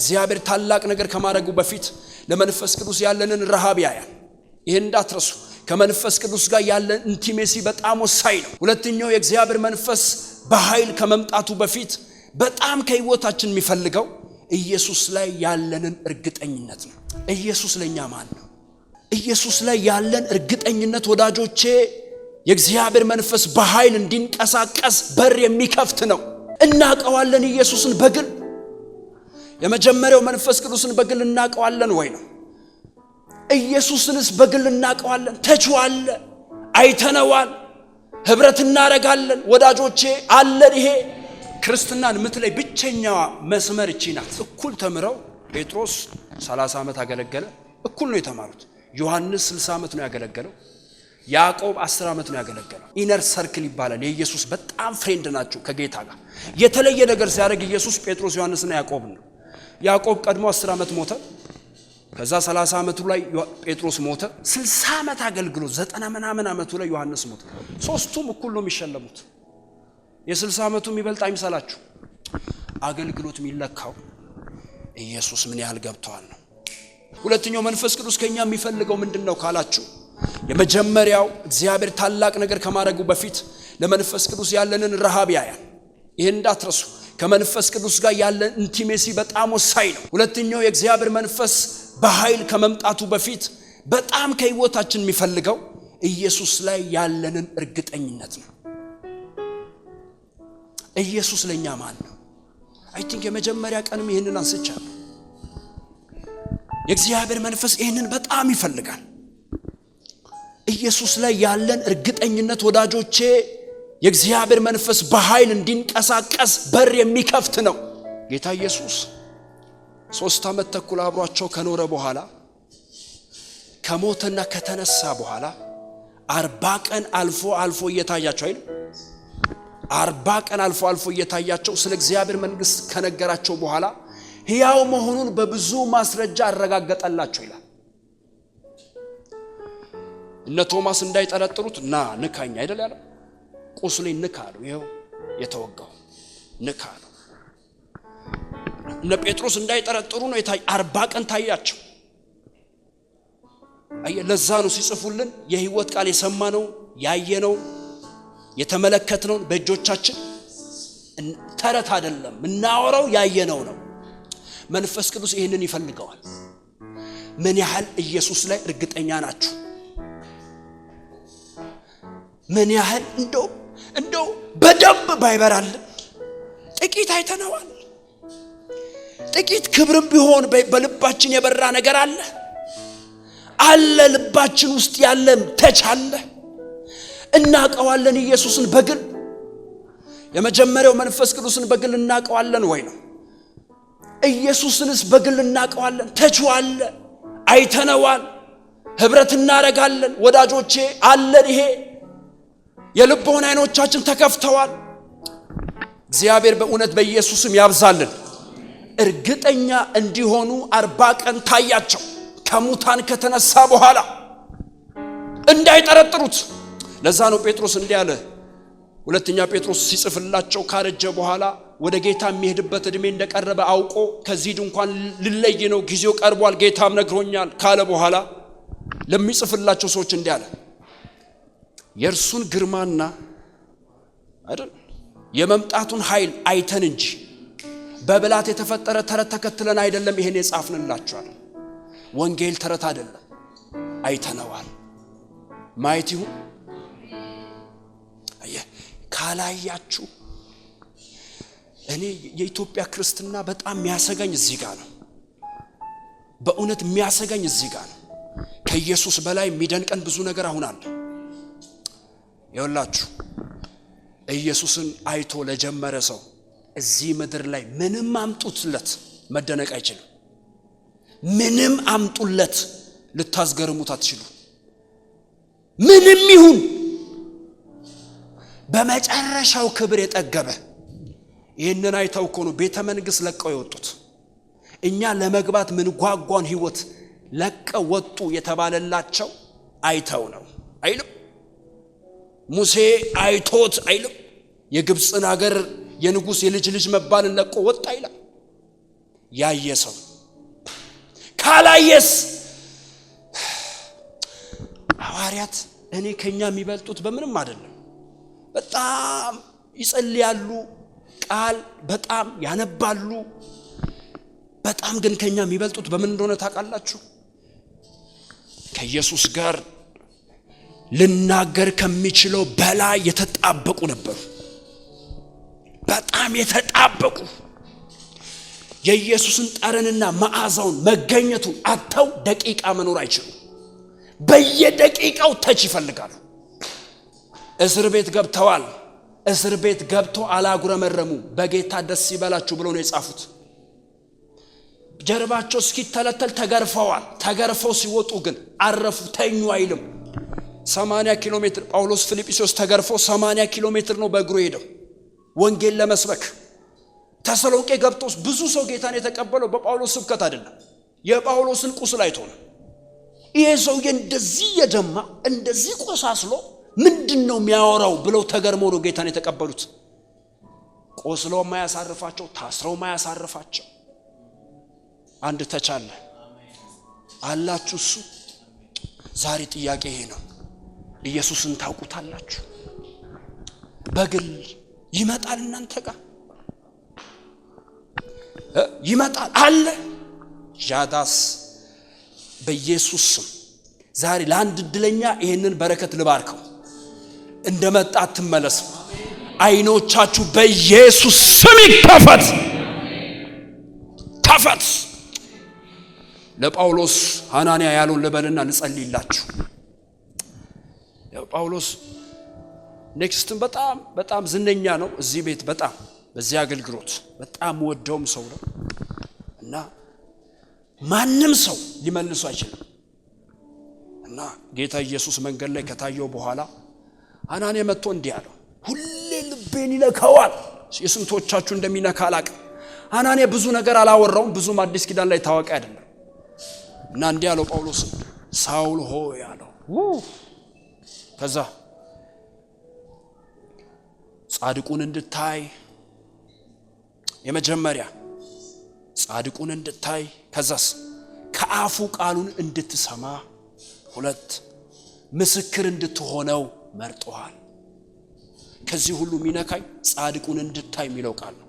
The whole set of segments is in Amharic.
እግዚአብሔር ታላቅ ነገር ከማድረጉ በፊት ለመንፈስ ቅዱስ ያለንን ረሃብ ያያል። ይሄን እንዳትረሱ። ከመንፈስ ቅዱስ ጋር ያለን ኢንቲሜሲ በጣም ወሳኝ ነው። ሁለተኛው የእግዚአብሔር መንፈስ በኃይል ከመምጣቱ በፊት በጣም ከህይወታችን የሚፈልገው ኢየሱስ ላይ ያለንን እርግጠኝነት ነው። ኢየሱስ ለኛ ማን ነው? ኢየሱስ ላይ ያለን እርግጠኝነት ወዳጆቼ የእግዚአብሔር መንፈስ በኃይል እንዲንቀሳቀስ በር የሚከፍት ነው። እናቀዋለን ኢየሱስን በግል የመጀመሪያው መንፈስ ቅዱስን በግል እናቀዋለን ወይ ነው? ኢየሱስንስ በግል እናቀዋለን? ተችዋለ አይተነዋል፣ ህብረት እናረጋለን ወዳጆቼ አለን። ይሄ ክርስትናን ምትለይ ብቸኛዋ መስመር እቺ ናት። እኩል ተምረው ጴጥሮስ 30 ዓመት አገለገለ፣ እኩል ነው የተማሩት። ዮሐንስ 60 ዓመት ነው ያገለገለው። ያዕቆብ 10 ዓመት ነው ያገለገለው። ኢነር ሰርክል ይባላል። የኢየሱስ በጣም ፍሬንድ ናቸው ከጌታ ጋር። የተለየ ነገር ሲያደርግ ኢየሱስ ጴጥሮስ ዮሐንስና ያዕቆብ ነው። ያዕቆብ ቀድሞ 10 ዓመት ሞተ። ከዛ 30 ዓመቱ ላይ ጴጥሮስ ሞተ። 60 ዓመት አገልግሎ 90 ምናምን ዓመቱ ላይ ዮሐንስ ሞተ። ሶስቱም እኩል ነው የሚሸለሙት። የ60 ዓመቱ የሚበልጥ አይምሰላችሁ። አገልግሎት የሚለካው ኢየሱስ ምን ያህል ገብቷል ነው። ሁለተኛው መንፈስ ቅዱስ ከኛ የሚፈልገው ምንድነው ካላችሁ የመጀመሪያው እግዚአብሔር ታላቅ ነገር ከማድረጉ በፊት ለመንፈስ ቅዱስ ያለንን ረሃብ ያያል። ይሄን እንዳትረሱ። ከመንፈስ ቅዱስ ጋር ያለን ኢንቲሜሲ በጣም ወሳኝ ነው። ሁለተኛው የእግዚአብሔር መንፈስ በኃይል ከመምጣቱ በፊት በጣም ከህይወታችን የሚፈልገው ኢየሱስ ላይ ያለንን እርግጠኝነት ነው። ኢየሱስ ለኛ ማን ነው? አይ ቲንክ የመጀመሪያ ቀንም ይሄንን አንስቻለሁ። የእግዚአብሔር መንፈስ ይሄንን በጣም ይፈልጋል። ኢየሱስ ላይ ያለን እርግጠኝነት ወዳጆቼ የእግዚአብሔር መንፈስ በኃይል እንዲንቀሳቀስ በር የሚከፍት ነው። ጌታ ኢየሱስ 3 ዓመት ተኩል አብሯቸው ከኖረ በኋላ ከሞተና ከተነሳ በኋላ 40 ቀን አልፎ እየታያቸው አይደል? 40 ቀን አልፎ እየታያቸው ስለ እግዚአብሔር መንግስት ከነገራቸው በኋላ ሕያው መሆኑን በብዙ ማስረጃ አረጋገጠላቸው ይላል። እነ ቶማስ እንዳይጠረጥሩት ና ንካኝ አይደል ያለው? ቁስሌን ንካ አለው። ይሄው የተወጋው ንካ አለው። እነ ጴጥሮስ እንዳይጠረጥሩ ነው 40 ቀን ታያቸው። ለዛ ነው ሲጽፉልን የህይወት ቃል የሰማነው ያየነው የተመለከትነው በእጆቻችን ተረት አይደለም እናወራው ያየነው ነው። መንፈስ ቅዱስ ይሄንን ይፈልገዋል። ምን ያህል ኢየሱስ ላይ እርግጠኛ ናችሁ? ምን ያህል እንደው በደንብ ባይበራልን ጥቂት አይተነዋል። ጥቂት ክብርም ቢሆን በልባችን የበራ ነገር አለ ልባችን ውስጥ ያለ ተቻለ። እናቀዋለን ኢየሱስን በግል የመጀመሪያው መንፈስ ቅዱስን በግል እናቀዋለን ወይ ነው? ኢየሱስንስ በግል እናቀዋለን? ተችዋለ አይተነዋል፣ ህብረት እናረጋለን ወዳጆቼ አለን። ይሄ የልቦና አይኖቻችን ተከፍተዋል። እግዚአብሔር በእውነት በኢየሱስም ያብዛልን። እርግጠኛ እንዲሆኑ 40 ቀን ታያቸው ከሙታን ከተነሳ በኋላ እንዳይጠረጥሩት። ለዛ ነው ጴጥሮስ እንዲህ አለ። ሁለተኛ ጴጥሮስ ሲጽፍላቸው ካረጀ በኋላ ወደ ጌታ የሚሄድበት እድሜ እንደቀረበ አውቆ ከዚህ ድንኳን ልለይ ነው ጊዜው ቀርቧል ጌታም ነግሮኛል ካለ በኋላ ለሚጽፍላቸው ሰዎች እንዲህ አለ። የእርሱን ግርማና አይደል የመምጣቱን ኃይል አይተን እንጂ በብላት የተፈጠረ ተረት ተከትለን አይደለም ይሄን የጻፍንላችኋል። ወንጌል ተረት አይደለም፣ አይተነዋል። ማየት ይሁን ካላያችሁ እኔ የኢትዮጵያ ክርስትና በጣም የሚያሰጋኝ እዚህ ጋር ነው። በእውነት የሚያሰጋኝ እዚህ ጋር ነው። ከኢየሱስ በላይ የሚደንቀን ብዙ ነገር አሁን አለ። ይኸውላችሁ ኢየሱስን አይቶ ለጀመረ ሰው እዚህ ምድር ላይ ምንም አምጡለት መደነቅ አይችልም። ምንም አምጡለት ልታስገርሙት አትችሉ። ምንም ይሁን በመጨረሻው ክብር የጠገበ ይሄንን አይተው እኮ ነው ቤተ መንግስት ለቀው የወጡት። እኛ ለመግባት ምን ጓጓን ህይወት ለቀው ወጡ የተባለላቸው አይተው ነው አይልም? ሙሴ አይቶት አይልም? የግብፅን ሀገር የንጉስ የልጅ መባልን ለቆ ወጣ ይላል። ያየ ሰው ካላየስ ሐዋርያት እኔ ከኛ የሚበልጡት በምንም አይደለም። በጣም ይጸልያሉ፣ ቃል በጣም ያነባሉ። በጣም ግን ከኛ የሚበልጡት በምን እንደሆነ ታውቃላችሁ? ከኢየሱስ ጋር ልናገር ከሚችለው በላይ የተጣበቁ ነበሩ። በጣም የተጣበቁ የኢየሱስን ጠረንና መዓዛውን መገኘቱን አጥተው ደቂቃ መኖር አይችሉም። በየደቂቃው ተች ይፈልጋሉ። እስር ቤት ገብተዋል። እስር ቤት ገብቶ አላጉረመረሙ። በጌታ ደስ ይበላችሁ ብሎ ነው የጻፉት። ጀርባቸው እስኪተለተል ተገርፈዋል። ተገርፈው ሲወጡ ግን አረፉ፣ ተኙ አይልም። 80 ኪሎ ሜትር ጳውሎስ ፊልጵስዩስ ተገርፎ 80 ኪሎ ሜትር ነው በእግሩ ሄደው ወንጌል ለመስበክ። ተሰሎንቄ ገብቶስ ብዙ ሰው ጌታን የተቀበለው በጳውሎስ ስብከት አይደለም፣ የጳውሎስን ቁስል አይቶ ነው። ይሄ ሰውዬ እንደዚህ የደማ እንደዚህ ቆሳስሎ ምንድነው የሚያወራው ብለው ተገርመው ነው ጌታን የተቀበሉት። ቆስለው ማያሳርፋቸው፣ ታስረው ማያሳርፋቸው አንድ ተቻለ አላችሁ። እሱ ዛሬ ጥያቄ ይሄ ነው። ኢየሱስን ታውቁታላችሁ? በግል ይመጣል እናንተ ጋር ይመጣል አለ ጃዳስ በኢየሱስ ስም ዛሬ ለአንድ እድለኛ ይሄንን በረከት ልባርከው። እንደመጣ አትመለስ። አይኖቻችሁ በኢየሱስ ስም ይከፈት። ከፈት። ለጳውሎስ ሐናንያ ያለውን ልበልና ልጸልይላችሁ። ጳውሎስ ኔክስትን በጣም ዝነኛ ነው እዚህ ቤት፣ በጣም በዚህ አገልግሎት በጣም ወደውም ሰው ነው እና ማንም ሰው ሊመልሱ አይችልም። እና ጌታ ኢየሱስ መንገድ ላይ ከታየው በኋላ ሐናንያ መጥቶ እንዲህ አለው፣ ሁሌ ልቤን ይነካዋል። የስንቶቻችሁ እንደሚነካ አላቅም። ሐናንያ ብዙ ነገር አላወራውም፣ ብዙም አዲስ ኪዳን ላይ ታዋቂ አይደለም። እና እንዲህ አለው ጳውሎስ፣ ሳውል ሆይ አለው። ከዛ ጻድቁን እንድታይ የመጀመሪያ ጻድቁን እንድታይ፣ ከዛስ ከአፉ ቃሉን እንድትሰማ፣ ሁለት ምስክር እንድትሆነው መርጦሃል። ከዚህ ሁሉ ሚነካኝ ጻድቁን እንድታይ የሚለው ቃል ነው።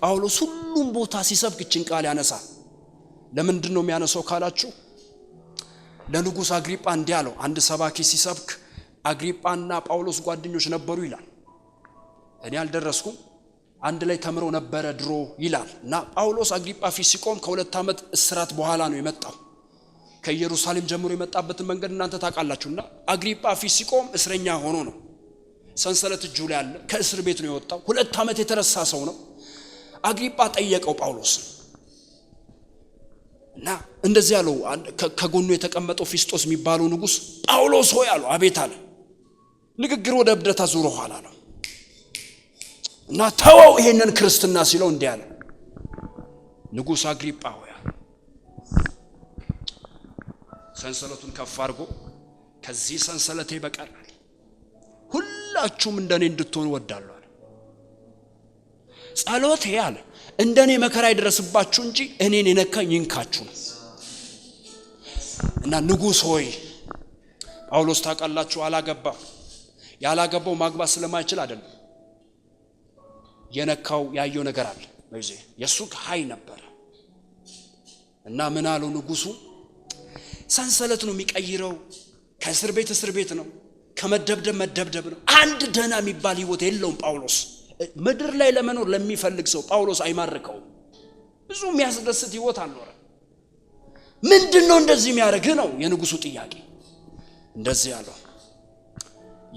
ጳውሎስ ሁሉም ቦታ ሲሰብክ እችን ቃል ያነሳል። ለምንድን ነው የሚያነሳው ካላችሁ፣ ለንጉስ አግሪጳ እንዲህ አለው። አንድ ሰባኪ ሲሰብክ አግሪጳና ጳውሎስ ጓደኞች ነበሩ ይላል። እኔ አልደረስኩም፣ አንድ ላይ ተምረው ነበረ ድሮ ይላል። እና ጳውሎስ አግሪጳ ፊት ሲቆም ከ2 ዓመት እስራት በኋላ ነው የመጣው። ከኢየሩሳሌም ጀምሮ የመጣበትን መንገድ እናንተ ታውቃላችሁና አግሪጳ ፊት ሲቆም እስረኛ ሆኖ ነው። ሰንሰለት እጁ ላይ አለ። ከእስር ቤት ነው የወጣው። 2 ዓመት የተረሳ ሰው ነው። አግሪጳ ጠየቀው ጳውሎስ እና እንደዚህ ያለው ከጎኑ የተቀመጠው ፊስጦስ የሚባለው ንጉስ ጳውሎስ ሆይ አለው። አቤት አለ። ንግግር ወደ እብደት አዙሮሃል አለው። እና ተወው ይሄንን ክርስትና ሲለው እንዲህ አለ፣ ንጉስ አግሪጳ ሆይ አለ፣ ሰንሰለቱን ከፍ አድርጎ ከዚህ ሰንሰለቴ በቀር ሁላችሁም እንደኔ እንድትሆኑ ወዳለሁ አለ። ጸሎቴ አለ እንደኔ መከራ ይድረስባችሁ እንጂ እኔን የነካኝ ይንካችሁ ነው። እና ንጉስ ሆይ ጳውሎስ ታውቃላችሁ አላገባም። ያላገባው ማግባት ስለማይችል አይደለም፣ የነካው ያየው ነገር አለ። በዚህ የሱ ኃይ ነበር። እና ምን አለው ንጉሱ፣ ሰንሰለት ነው የሚቀይረው፣ ከእስር ቤት ነው፣ ከመደብደብ መደብደብ ነው። አንድ ደህና የሚባል ህይወት የለውም ጳውሎስ። ምድር ላይ ለመኖር ለሚፈልግ ሰው ጳውሎስ አይማርከው። ብዙ የሚያስደስት ህይወት አልኖረ። ምንድነው እንደዚህ የሚያደርግህ ነው የንጉሱ ጥያቄ። እንደዚህ ያለው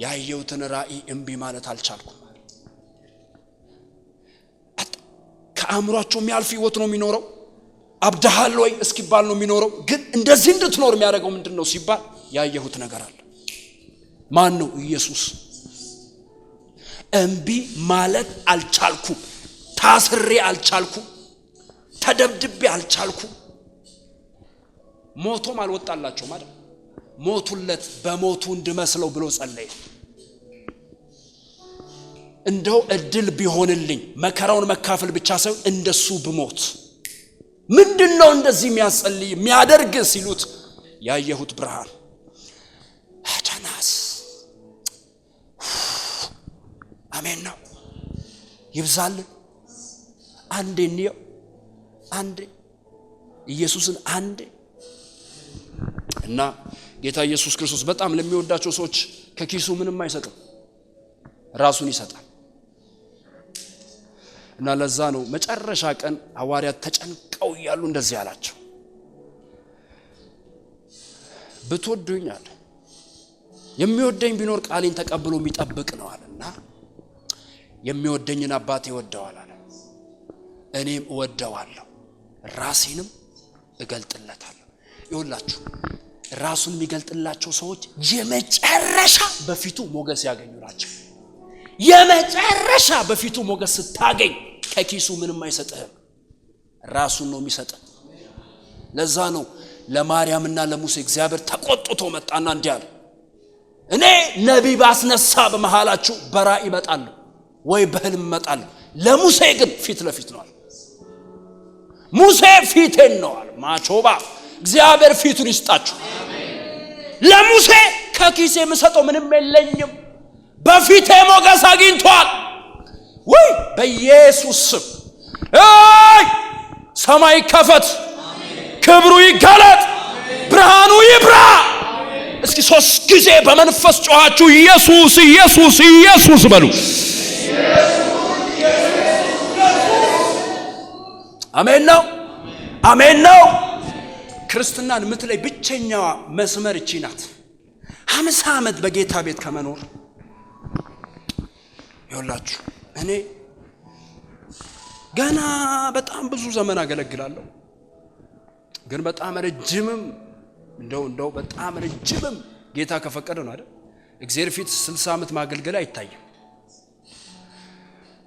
ያየሁትን ራእይ እምቢ ማለት አልቻልኩም። ከአእምሯቸው የሚያልፍ ህይወት ነው የሚኖረው። አብደሃል ወይ እስኪባል ነው የሚኖረው። ግን እንደዚህ እንድትኖር የሚያደርገው ምንድነው ሲባል ያየሁት ነገር አለ። ማን ነው? ኢየሱስ። እምቢ ማለት አልቻልኩም። ታስሬ አልቻልኩም። ተደብድቤ አልቻልኩም። ሞቶም አልወጣላቸው ማለት ሞቱለት በሞቱ እንድመስለው ብሎ ጸለየ። እንደው እድል ቢሆንልኝ መከራውን መካፈል ብቻ ሳይሆን እንደሱ ብሞት ምንድነው እንደዚህ የሚያጸልይ የሚያደርግ ሲሉት ያየሁት ብርሃን አዳናስ አሜን ነው ይብዛል። አንዴ ነው አንዴ ኢየሱስን አንዴ እና ጌታ ኢየሱስ ክርስቶስ በጣም ለሚወዳቸው ሰዎች ከኪሱ ምንም አይሰጥም፣ ራሱን ይሰጣል። እና ለዛ ነው መጨረሻ ቀን ሐዋርያት ተጨንቀው ያሉ እንደዚህ አላቸው፣ ብትወዱኛል የሚወደኝ ቢኖር ቃሌን ተቀብሎ የሚጠብቅ ነው አለና የሚወደኝን አባቴ ይወደዋል አለ፣ እኔም እወደዋለሁ ራሴንም እገልጥለታለሁ። ይኸውላችሁ ራሱን የሚገልጥላቸው ሰዎች የመጨረሻ በፊቱ ሞገስ ያገኙ ናቸው። የመጨረሻ በፊቱ ሞገስ ስታገኝ ከኪሱ ምንም አይሰጥህም፣ ራሱን ነው የሚሰጥህ። ለዛ ነው ለማርያምና ለሙሴ እግዚአብሔር ተቆጥቶ መጣና እንዲህ አለ፣ እኔ ነቢይ ባስነሳ በመሃላችሁ በራእይ እመጣለሁ ወይ በህልም እመጣለሁ፣ ለሙሴ ግን ፊት ለፊት ነው አለ። ሙሴ ፊቴን ነው አለ ማቾባ። እግዚአብሔር ፊቱን ይስጣችሁ። ለሙሴ ከኪሴ የምሰጠው ምንም የለኝም፣ በፊቴ ሞገስ አግኝቷል። ወይ በኢየሱስ ስም ሰማይ ከፈት፣ ክብሩ ይገለጥ፣ ብርሃኑ ይብራ። እስኪ 3 ጊዜ በመንፈስ ጮኻችሁ ኢየሱስ ኢየሱስ ኢየሱስ በሉ። አሜን ነው አሜን ነው። ክርስትናን ምትለይ ብቸኛዋ መስመር እቺ ናት። 50 ዓመት በጌታ ቤት ከመኖር ይኸውላችሁ እኔ ገና በጣም ብዙ ዘመን አገለግላለሁ፣ ግን በጣም ረጅምም እንደው በጣም ረጅምም ጌታ ከፈቀደ ነው አይደል? እግዚአብሔር ፊት 60 ዓመት ማገልገል አይታይም።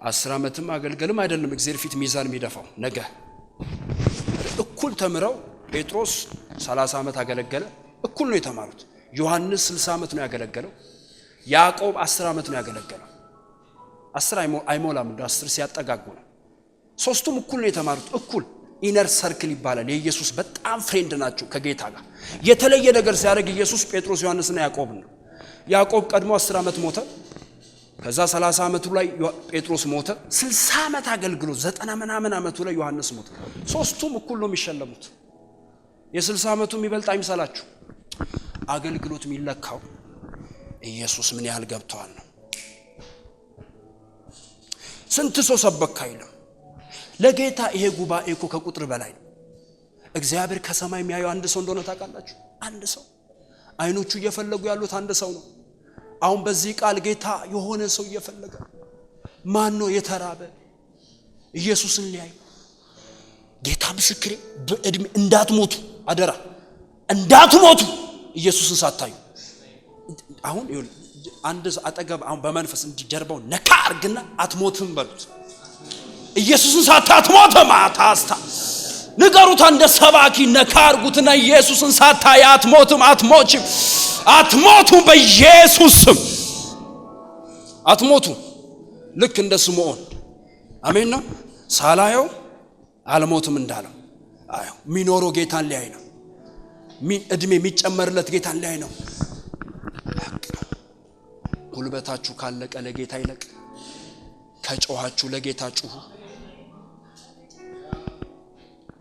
10 ዓመትም ማገልገልም አይደለም እግዚአብሔር ፊት ሚዛን የሚደፋው። ነገ እኩል ተምረው ጴጥሮስ 30 ዓመት አገለገለ፣ እኩል ነው የተማሩት። ዮሐንስ 60 ዓመት ነው ያገለገለው፣ ያዕቆብ 10 ዓመት ነው ያገለገለው። 10 አይሞላም፣ እንደ 10 ሲያጠጋጉ ነው። ሶስቱም እኩል ነው የተማሩት፣ እኩል ኢነር ሰርክል ይባላል። የኢየሱስ በጣም ፍሬንድ ናቸው ከጌታ ጋር። የተለየ ነገር ሲያደርግ ኢየሱስ ጴጥሮስ ዮሐንስና ያዕቆብ ነው። ያዕቆብ ቀድሞ 10 ዓመት ሞተ። ከዛ 30 ዓመቱ ላይ ጴጥሮስ ሞተ። 60 ዓመት አገልግሎ 90 ምናምን ዓመቱ ላይ ዮሐንስ ሞተ። ሶስቱም እኩል ነው የሚሸለሙት። የ60 ዓመቱ የሚበልጥ አይምሰላችሁ። አገልግሎት የሚለካው ኢየሱስ ምን ያህል ገብቷል ነው። ስንት ሰው ሰበካ አይልም ለጌታ። ይሄ ጉባኤ እኮ ከቁጥር በላይ ነው። እግዚአብሔር ከሰማይ የሚያየው አንድ ሰው እንደሆነ ታውቃላችሁ። አንድ ሰው አይኖቹ እየፈለጉ ያሉት አንድ ሰው ነው። አሁን በዚህ ቃል ጌታ የሆነ ሰው እየፈለገ ማን ነው የተራበ ኢየሱስን ሊያይ? ጌታ ምስክሬ በእድሜ እንዳትሞቱ አደራ፣ እንዳትሞቱ ኢየሱስን ሳታዩ። አሁን አንድ አጠገብ አሁን በመንፈስ እንዲጀርባው ነካ አርግና አትሞትም በሉት። ኢየሱስን ሳታትሞትም አታስታ ንገሩት። እንደ ሰባኪ ነካ አርጉትና ኢየሱስን ሳታይ አትሞትም፣ አትሞችም፣ አትሞቱም። በኢየሱስ ስም አትሞቱ። ልክ እንደ ስምዖን አሜን ነው። ሳላየው አልሞትም እንዳለው አየው። ሚኖረው ጌታን ሊያይ ነው። እድሜ የሚጨመርለት ጌታን ሊያይ ነው። ጉልበታችሁ ካለቀ ለጌታ ይለቅ። ከጮኻችሁ ለጌታ ጩሁ።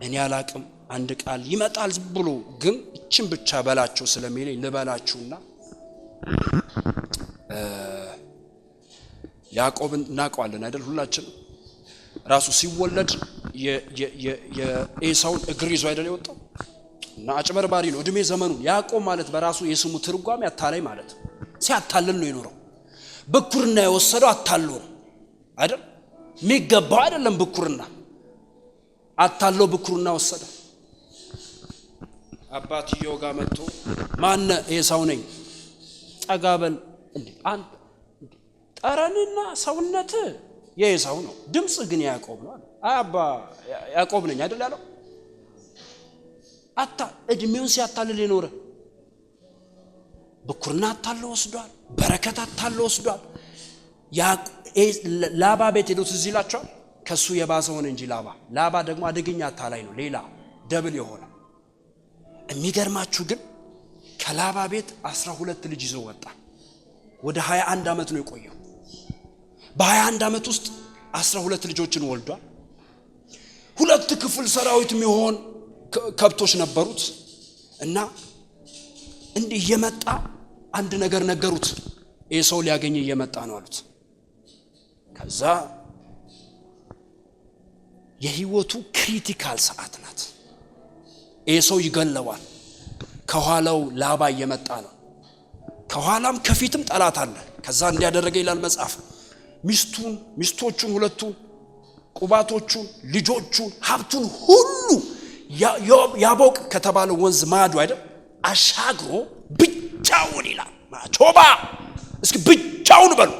እኔ አላቅም አንድ ቃል ይመጣል ብሎ ግን እቺን ብቻ በላችሁ ስለሚለኝ ልበላችሁና ያዕቆብን እናውቀዋለን አይደል? ሁላችን ራሱ ሲወለድ የኤሳውን እግር ይዞ አይደል የወጣው? እና አጭበርባሪ ነው እድሜ ዘመኑን። ያዕቆብ ማለት በራሱ የስሙ ትርጓሜ አታላይ ማለት ነው። ሲያታልል ነው የኖረው። ብኩርና የወሰደው አታሎ ነው አይደል? የሚገባው አይደለም ብኩርና። አታሎ ብኩርና ወሰደ። አባትየው ጋር መጥቶ ማነ? ኤሳው ነኝ። ጠጋበል እንዴ አንተ ጠረንና ሰውነት የኤሳው ነው፣ ድምጽ ግን ያዕቆብ ነው። አባ ያዕቆብ ነኝ አይደል ያለው? አታ እድሜውን ሲያታልል የኖረ ብኩርና አታሎ ወስዷል። በረከት አታሎ ወስዷል። ላባ ቤት ሄዶት እዚህ ይላቸዋል። ከሱ የባሰ ሆነ እንጂ ላባ ደግሞ አደገኛ አታላይ ነው። ሌላ ደብል የሆነ የሚገርማችሁ ግን ከላባ ቤት 12 ልጅ ይዞ ወጣ። ወደ 21 ዓመት ነው የቆየው። በ21 ዓመት ውስጥ 12 ልጆችን ወልዷል። 2 ክፍል ሰራዊት የሚሆን ከብቶች ነበሩት እና እንዲህ እየመጣ አንድ ነገር ነገሩት። ይሄ ሰው ሊያገኝ እየመጣ ነው አሉት። ከዛ የህይወቱ ክሪቲካል ሰዓት ናት። ይሄ ሰው ይገለዋል። ከኋላው ላባ እየመጣ ነው። ከኋላም ከፊትም ጠላት አለ። ከዛ እንዲያደረገ ይላል መጽሐፍ ሚስቶቹን 2 ቁባቶቹን ልጆቹን ሀብቱን ሁሉ ያቦቅ ከተባለው ወንዝ ማዶ አይደል አሻግሮ ብቻውን ይላል ማቾባ እስኪ ብቻውን በሉ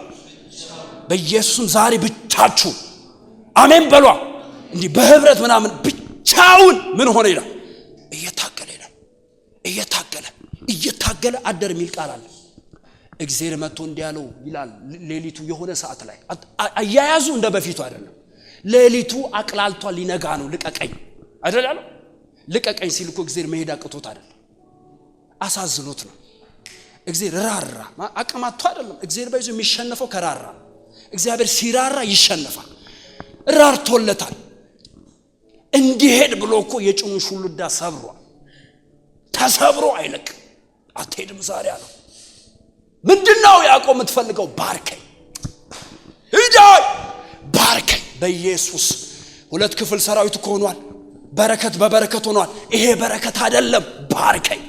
በኢየሱስም ዛሬ ብቻችሁ አሜን በሏ። እንዲህ በህብረት ምናምን ብቻውን ምን ሆነ ይላል እየታገለ አደር የሚል ቃል አለ። እግዚአብሔር መጥቶ እንዲያለው ይላል ሌሊቱ የሆነ ሰዓት ላይ አያያዙ እንደ በፊቱ አይደለም። ሌሊቱ አቅላልቷል ሊነጋ ነው ልቀቀኝ አይደል ያለው። ልቀቀኝ ሲል እኮ እግዚአብሔር መሄድ አቅቶት አይደለም አሳዝኖት ነው። እግዚአብሔር ራራ አቀማጥቶ አይደለም። እግዚአብሔር ባይዞ የሚሸነፈው ከራራ። እግዚአብሔር ሲራራ ይሸነፋል። ራርቶለታል። እንዲሄድ ብሎ እኮ የጭኑን ሹልዳ ሰብሯል። ተሰብሮ አይለቅም። አትሄድም ዛሬ አለው። ምንድነው ያዕቆብ የምትፈልገው? ባርከኝ ሂዳይ ባርከኝ በኢየሱስ 2 ክፍል ሰራዊት ሆኗል። በረከት በበረከት ሆኗል። ይሄ በረከት አይደለም። ባርከኝ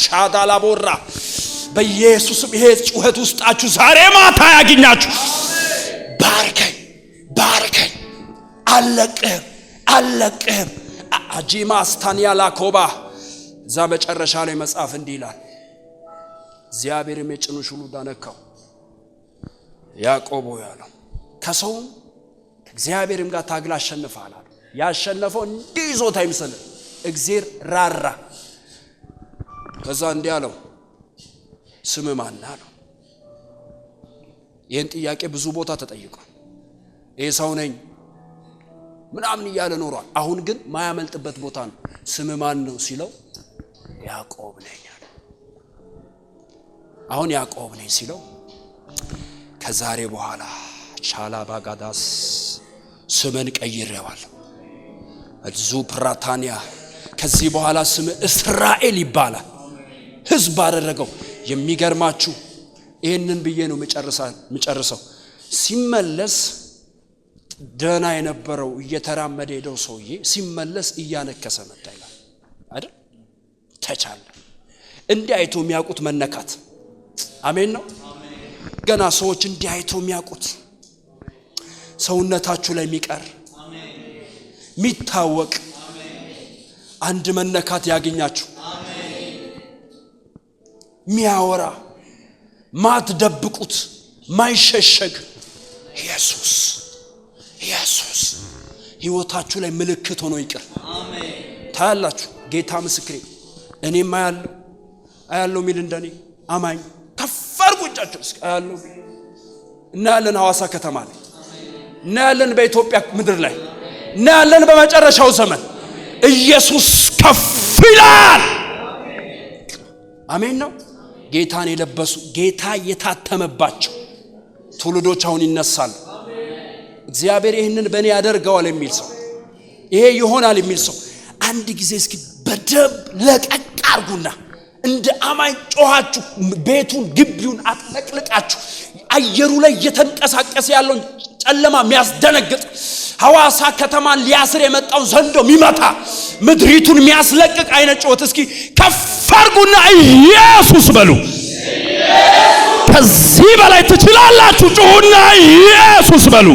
ሻዳላ ቦራ በኢየሱስም ይሄ ጩኸት ውስጣችሁ ዛሬ ማታ ያግኛችሁ። ባርከኝ አለቅህም አጂማ አስታንያ ላኮባ ዛ መጨረሻ ላይ መጽሐፍ እንዲህ ይላል እግዚአብሔርም የጭኑ ሹሉዳ ነካው። ያዕቆብ ያለው ከሰውም ከእግዚአብሔርም ጋር ታግላ አሸንፈሃል አለ። ያሸነፈው እንዲህ ይዞት አይመስልም። እግዚአብሔር ራራ። ከዛ እንዲህ አለው ስም ማን አለው። ይህን ጥያቄ ብዙ ቦታ ተጠይቋል። ይሄ ሰው ነኝ ምናምን እያለ ኖሯል። አሁን ግን ማያመልጥበት ቦታ ነው። ስም ማን ነው ሲለው ያዕቆብ ነኝ አለ። አሁን ያዕቆብ ነኝ ሲለው ከዛሬ በኋላ ቻላ ባጋዳስ ስምን ቀይሬዋለሁ። እዙ ፕራታንያ ከዚህ በኋላ ስም እስራኤል ይባላል። ህዝብ አደረገው። የሚገርማችሁ ይሄንን ብዬ ነው መጨረሰው። ሲመለስ ደና የነበረው እየተራመደ ሄደው ሰውዬ ሲመለስ እያነከሰ መጣ ይላል አይደል? ተቻለ እንዲህ አይቶ የሚያውቁት መነካት አሜን ነው። ገና ሰዎች እንዲህ አይቶ የሚያውቁት ሰውነታችሁ ላይ የሚቀር የሚታወቅ አንድ መነካት ያገኛችሁ ሚያወራ ማትደብቁት ማይሸሸግ ኢየሱስ ህይወታችሁ ላይ ምልክት ሆኖ ይቀር። አሜን። ታያላችሁ። ጌታ ምስክሬ እኔም አያለው ሚል እንደኔ አማኝ ከፈር ጉጫችሁ አያለው እና ያለን ሐዋሳ ከተማ ላይ እና ያለን በኢትዮጵያ ምድር ላይ እና ያለን በመጨረሻው ዘመን ኢየሱስ ከፍ ይላል። አሜን ነው። ጌታን የለበሱ ጌታ የታተመባቸው ትውልዶች አሁን ይነሳሉ። እግዚአብሔር ይህንን በእኔ ያደርገዋል የሚል ሰው ይሄ ይሆናል የሚል ሰው አንድ ጊዜ እስኪ በደብ ለቀቅ አርጉና እንደ አማኝ ጮኻችሁ ቤቱን ግቢውን አጥለቅልቃችሁ አየሩ ላይ እየተንቀሳቀሰ ያለውን ጨለማ የሚያስደነግጥ ሐዋሳ ከተማን ሊያስር የመጣውን ዘንዶ የሚመታ ምድሪቱን የሚያስለቅቅ አይነት ጩኸት እስኪ ከፍ አርጉና ኢየሱስ በሉ። ከዚህ በላይ ትችላላችሁ። ጩኹና ኢየሱስ በሉ።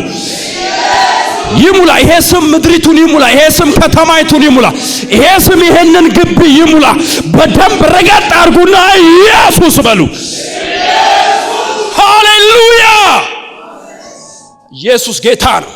ይሙላ ይሄ ስም ምድሪቱን ይሙላ። ይሄ ስም ከተማይቱን ይሙላ። ይሄ ስም ይሄንን ግቢ ይሙላ። በደንብ ረገጥ አርጉና ኢየሱስ በሉ። ሃሌሉያ! ኢየሱስ ጌታ ነው።